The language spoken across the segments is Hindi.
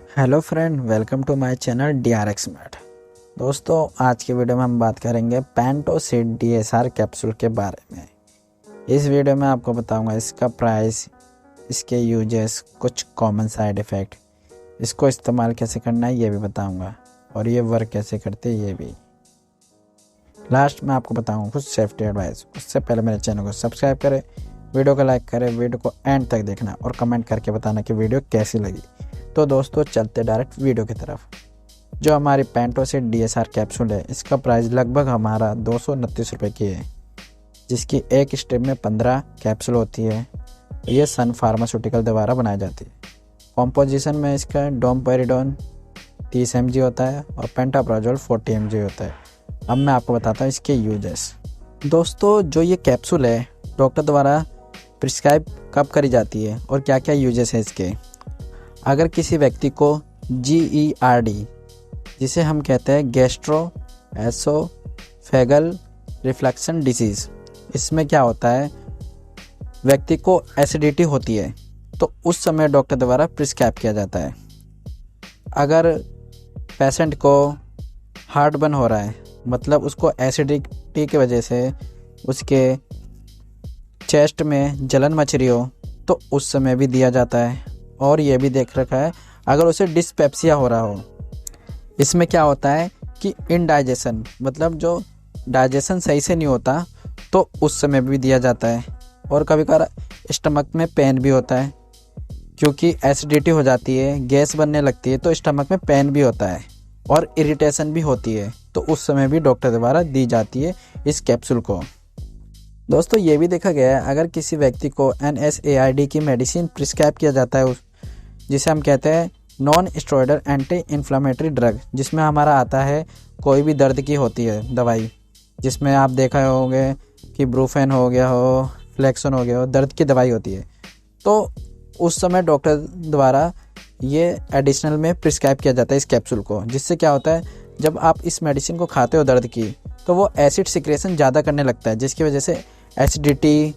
Hello friend, welcome to my channel DRX Matt. दोस्तों, आज की वीडियो में हम बात करेंगे पेंटोसिड DSR कैप्सूल के बारे में। इस वीडियो में आपको बताऊंगा इसका प्राइस, इसके यूजेस, कुछ कॉमन साइड इफ़ेक्ट, इसको इस्तेमाल कैसे करना है ये भी बताऊंगा, और ये वर्क कैसे करते हैं ये भी। लास्ट में आपको बताऊंगा कुछ सेफ्टी एडवाइस। उससे पहले मेरे चैनल को सब्सक्राइब करें, वीडियो को लाइक करें, वीडियो को एंड तक देखना और कमेंट करके बताना कि वीडियो कैसी लगी। तो दोस्तों, चलते डायरेक्ट वीडियो की तरफ। जो हमारी पेंटोसिड DSR कैप्सूल है, इसका प्राइस लगभग हमारा 229 रुपये की है, जिसकी एक स्ट्रिप में 15 कैप्सूल होती है। ये सन फार्मास्यूटिकल द्वारा बनाई जाती है। कॉम्पोजिशन में इसका डोमपेरिडोन 30 mg होता है और पेंटाप्राजोल 40 mg होता है। अब मैं आपको बताता हूँ इसके यूजेस। दोस्तों, जो ये कैप्सूल है डॉक्टर द्वारा प्रिस्क्राइब कब करी जाती है और क्या क्या यूजेस है इसके। अगर किसी व्यक्ति को GERD, जिसे हम कहते हैं गैस्ट्रो एसोफेगल रिफ्लक्शन डिसीज़, इसमें क्या होता है, व्यक्ति को एसिडिटी होती है तो उस समय डॉक्टर द्वारा प्रिस्क्राइब किया जाता है। अगर पेशेंट को हार्ट बर्न हो रहा है, मतलब उसको एसिडिटी की वजह से उसके चेस्ट में जलन मच रही हो, तो उस समय भी दिया जाता है। और ये भी देख रखा है अगर उसे डिस्पेप्सिया हो रहा हो। इसमें क्या होता है कि इनडाइजेशन, मतलब जो डाइजेशन सही से नहीं होता, तो उस समय भी दिया जाता है। और कभी कभार स्टमक में पेन भी होता है, क्योंकि एसिडिटी हो जाती है, गैस बनने लगती है, तो स्टमक में पेन भी होता है और इरिटेशन भी होती है, तो उस समय भी डॉक्टर द्वारा दी जाती है इस कैप्सूल को। दोस्तों, ये भी देखा गया है अगर किसी व्यक्ति को NSAID की मेडिसिन प्रिस्क्राइब किया जाता है, जिसे हम कहते हैं non steroidal anti inflammatory drug, जिसमें हमारा आता है कोई भी दर्द की होती है दवाई, जिसमें आप देखा होंगे कि ब्रूफेन हो गया हो, फ्लेक्सन हो गया हो, दर्द की दवाई होती है, तो उस समय डॉक्टर द्वारा ये एडिशनल में प्रिस्क्राइब किया जाता है इस कैप्सूल को। जिससे क्या होता है, जब आप इस मेडिसिन को खाते हो दर्द की, तो वो एसिड सिक्रेशन ज़्यादा करने लगता है, जिसकी वजह से एसिडिटी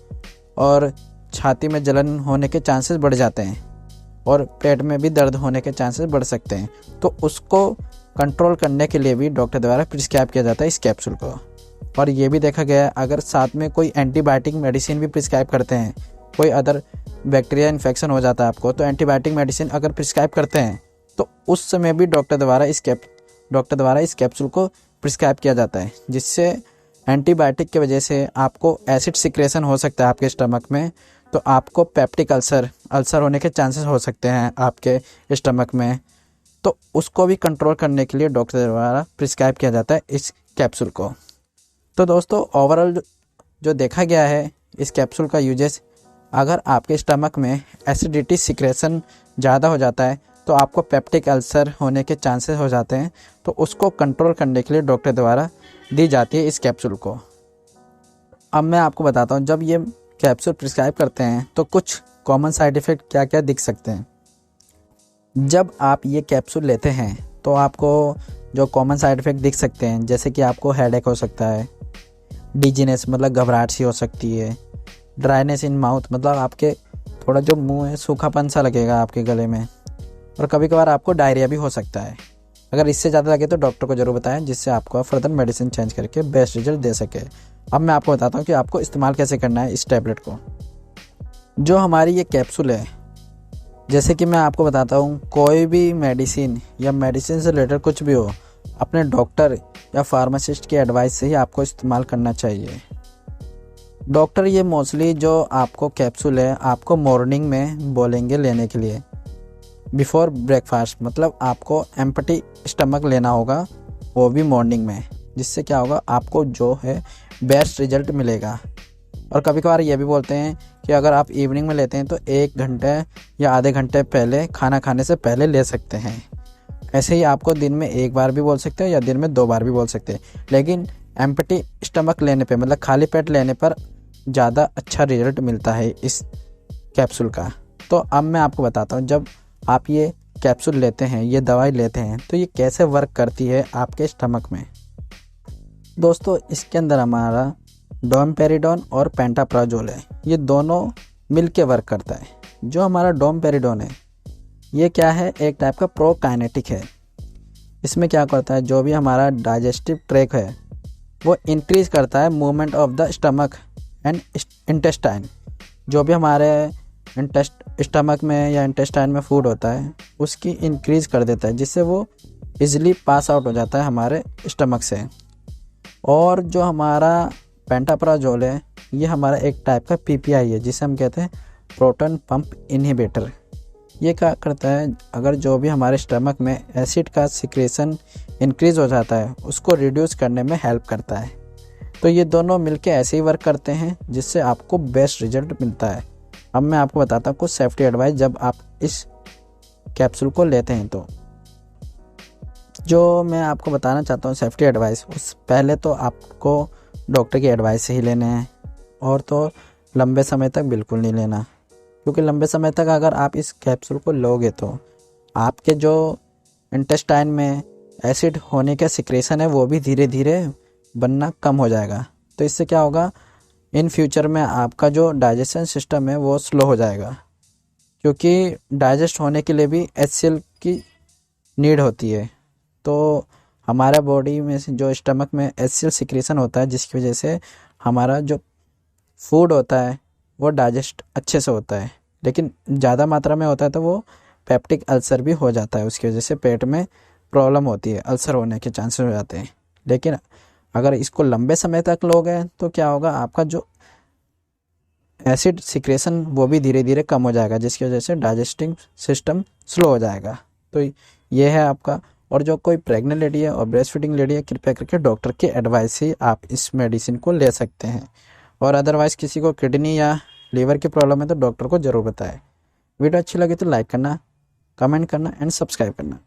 और छाती में जलन होने के चांसेस बढ़ जाते हैं और पेट में भी दर्द होने के चांसेस बढ़ सकते हैं। तो उसको कंट्रोल करने के लिए भी डॉक्टर द्वारा प्रिस्क्राइब किया जाता है इस कैप्सूल को। और ये भी देखा गया है अगर साथ में कोई एंटीबायोटिक मेडिसिन भी प्रिस्क्राइब करते हैं, कोई अदर बैक्टीरिया इन्फेक्शन हो जाता है आपको, तो एंटीबायोटिक मेडिसिन अगर प्रिस्क्राइब करते हैं, तो उस समय भी डॉक्टर द्वारा इस कैप्सूल को प्रिस्क्राइब किया जाता है। जिससे एंटीबायोटिक की वजह से आपको एसिड सिक्रेशन हो सकता है आपके स्टमक में, तो आपको पेप्टिक अल्सर होने के चांसेस हो सकते हैं आपके स्टमक में, तो उसको भी कंट्रोल करने के लिए डॉक्टर द्वारा प्रिस्क्राइब किया जाता है इस कैप्सूल को। तो दोस्तों, ओवरऑल जो देखा गया है इस कैप्सूल का यूजेस, अगर आपके स्टमक में एसिडिटी सिक्रेशन ज़्यादा हो जाता है, तो आपको पेप्टिक अल्सर होने के चांसेस हो जाते हैं, तो उसको कंट्रोल करने के लिए डॉक्टर द्वारा दी जाती है इस कैप्सूल को। अब मैं आपको बताता हूँ, जब ये कैप्सूल प्रिस्क्राइब करते हैं तो कुछ कॉमन साइड इफ़ेक्ट क्या क्या दिख सकते हैं। जब आप ये कैप्सूल लेते हैं तो आपको जो कॉमन साइड इफ़ेक्ट दिख सकते हैं, जैसे कि आपको हेडेक हो सकता है, डिजीनेस मतलब घबराहट सी हो सकती है, ड्राइनेस इन माउथ मतलब आपके थोड़ा जो मुंह है सूखापन सा लगेगा आपके गले में, और कभी कभार आपको डायरिया भी हो सकता है। अगर इससे ज़्यादा लगे तो डॉक्टर को ज़रूर बताएं, जिससे आपको फर्दर मेडिसिन चेंज करके बेस्ट रिजल्ट दे सके। अब मैं आपको बताता हूँ कि आपको इस्तेमाल कैसे करना है इस टैबलेट को। जो हमारी ये कैप्सूल है, जैसे कि मैं आपको बताता हूँ, कोई भी मेडिसिन या मेडिसिन से रिलेटेड कुछ भी हो, अपने डॉक्टर या फार्मासिस्ट की एडवाइस से ही आपको इस्तेमाल करना चाहिए। डॉक्टर ये मोस्टली जो आपको कैप्सूल है आपको मॉर्निंग में बोलेंगे लेने के लिए, बिफोर ब्रेकफास्ट, मतलब आपको एम्प्टी स्टमक लेना होगा, वो भी मॉर्निंग में। जिससे क्या होगा, आपको जो है बेस्ट रिजल्ट मिलेगा। और कभी कभार ये भी बोलते हैं कि अगर आप इवनिंग में लेते हैं तो 1 घंटे या आधे घंटे पहले, खाना खाने से पहले ले सकते हैं। ऐसे ही आपको दिन में 1 बार भी बोल सकते हैं या दिन में 2 बार भी बोल सकते हैं, लेकिन एम्प्टी स्टमक लेने पे, मतलब खाली पेट लेने पर ज़्यादा अच्छा रिजल्ट मिलता है इस कैप्सूल का। तो अब मैं आपको बताता हूँ, जब आप ये कैप्सूल लेते हैं, ये दवाई लेते हैं, तो ये कैसे वर्क करती है आपके स्टमक में। दोस्तों, इसके अंदर हमारा डोमपेरिडोन और पेंटाप्राजोल है, ये दोनों मिल के वर्क करता है। जो हमारा डोमपेरिडोन है, ये क्या है, एक टाइप का प्रोकाइनेटिक है। इसमें क्या करता है, जो भी हमारा डाइजेस्टिव ट्रैक है वो इंक्रीज करता है movement of the stomach and intestine. जो भी हमारे स्टमक में या इंटेस्टाइन में फूड होता है उसकी इंक्रीज कर देता है, जिससे वो इजीली पास आउट हो जाता है हमारे स्टमक से। और जो हमारा पेंटाप्राजोल है ये हमारा एक टाइप का पीपीआई है, जिसे हम कहते हैं प्रोटॉन पंप इनहिबिटर। ये क्या करता है, अगर जो भी हमारे स्टमक में एसिड का सिक्रेशन इंक्रीज हो जाता है उसको रिड्यूस करने में हेल्प करता है। तो ये दोनों मिलके ऐसे ही वर्क करते हैं जिससे आपको बेस्ट रिजल्ट मिलता है। अब मैं आपको बताता हूँ कुछ सेफ्टी एडवाइस जब आप इस कैप्सूल को लेते हैं। तो जो मैं आपको बताना चाहता हूँ सेफ्टी एडवाइस, उस पहले तो आपको डॉक्टर की एडवाइस से ही लेने हैं, और तो लंबे समय तक बिल्कुल नहीं लेना, क्योंकि लंबे समय तक अगर आप इस कैप्सूल को लोगे तो आपके जो इंटेस्टाइन में एसिड होने का सिक्रेशन है वो भी धीरे धीरे बनना कम हो जाएगा। तो इससे क्या होगा, इन फ्यूचर में आपका जो डाइजेशन सिस्टम है वो स्लो हो जाएगा, क्योंकि डाइजेस्ट होने के लिए भी HCl की नीड होती है। तो हमारा बॉडी में से जो स्टमक में HCl सिक्रेशन होता है, जिसकी वजह से हमारा जो फूड होता है वो डाइजेस्ट अच्छे से होता है। लेकिन ज़्यादा मात्रा में होता है तो वो पेप्टिक अल्सर भी हो जाता है, उसकी वजह से पेट में प्रॉब्लम होती है, अल्सर होने के चांसेस हो जाते हैं। लेकिन अगर इसको लंबे समय तक लोगे तो क्या होगा, आपका जो एसिड सिक्रेशन वो भी धीरे धीरे कम हो जाएगा, जिसकी वजह से डाइजेस्टिंग सिस्टम स्लो हो जाएगा। तो ये है आपका। और जो कोई प्रेग्नेंट लेडी है और ब्रेस्ट फीडिंग लेडी है, कृपया करके डॉक्टर की एडवाइस से आप इस मेडिसिन को ले सकते हैं। और अदरवाइज़ किसी को किडनी या लीवर की प्रॉब्लम है तो डॉक्टर को ज़रूर बताएं। वीडियो अच्छी लगे तो लाइक करना, कमेंट करना एंड सब्सक्राइब करना।